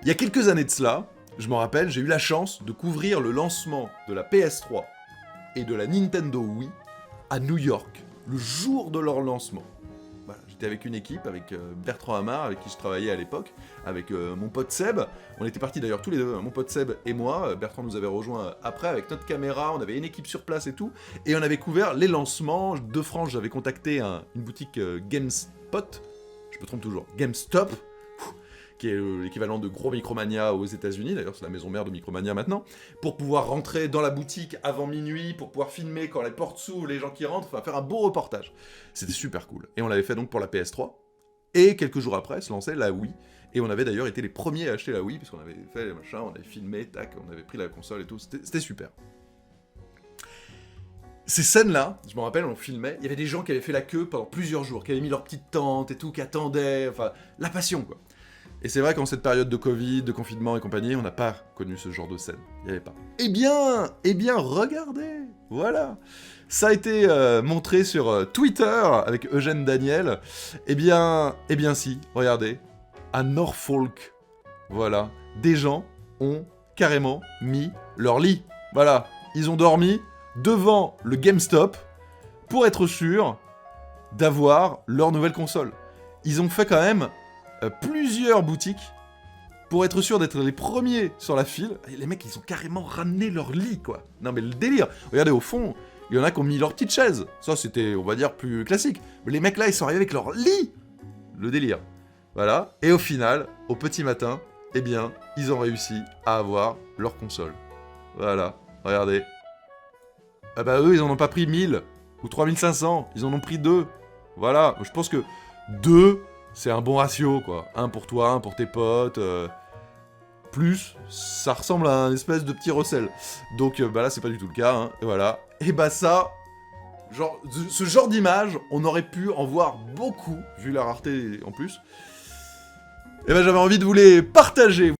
Il y a quelques années de cela, je m'en rappelle, j'ai eu la chance de couvrir le lancement de la PS3 et de la Nintendo Wii à New York, le jour de leur lancement. Voilà, j'étais avec une équipe, avec Bertrand Hamar, avec qui je travaillais à l'époque, avec mon pote Seb. On était partis d'ailleurs tous les deux, mon pote Seb et moi. Bertrand nous avait rejoint après avec notre caméra, on avait une équipe sur place et tout. Et on avait couvert les lancements. De France, j'avais contacté une boutique GameSpot, je me trompe toujours, GameStop, qui est l'équivalent de gros Micromania aux États-Unis, d'ailleurs c'est la maison mère de Micromania maintenant, pour pouvoir rentrer dans la boutique avant minuit, pour pouvoir filmer quand les portes s'ouvrent, les gens qui rentrent, enfin faire un beau reportage. C'était super cool. Et on l'avait fait donc pour la PS3, et quelques jours après se lançait la Wii, et on avait d'ailleurs été les premiers à acheter la Wii, parce qu'on avait fait les machins, on avait filmé, tac, on avait pris la console et tout, c'était super. Ces scènes-là, je me rappelle, on filmait, il y avait des gens qui avaient fait la queue pendant plusieurs jours, qui avaient mis leur petite tente et tout, qui attendaient, enfin, la passion quoi. Et c'est vrai qu'en cette période de Covid, de confinement et compagnie, on n'a pas connu ce genre de scène. Il n'y avait pas. Eh bien, regardez, voilà. Ça a été montré sur Twitter avec Eugène Daniel. Eh bien si, regardez. À Norfolk, voilà, des gens ont carrément mis leur lit. Voilà, ils ont dormi devant le GameStop pour être sûrs d'avoir leur nouvelle console. Ils ont fait quand même plusieurs boutiques pour être sûr d'être les premiers sur la file. Et les mecs, ils ont carrément ramené leur lit, quoi. Non mais le délire. Regardez, au fond, il y en a qui ont mis leur petite chaise. Ça, c'était, on va dire, plus classique. Mais les mecs là, ils sont arrivés avec leur lit. Le délire. Voilà. Et au final, au petit matin, eh bien, ils ont réussi à avoir leur console. Voilà. Regardez. Ah bah eux, ils en ont pas pris 1000 ou 3500. Ils en ont pris 2. Voilà. Je pense que 2... c'est un bon ratio, quoi. Un pour toi, un pour tes potes. Plus, ça ressemble à un espèce de petit recel. Donc, bah là, c'est pas du tout le cas, hein. Et voilà. Et bah ça, genre, ce genre d'image, on aurait pu en voir beaucoup, vu la rareté en plus. Et bah j'avais envie de vous les partager.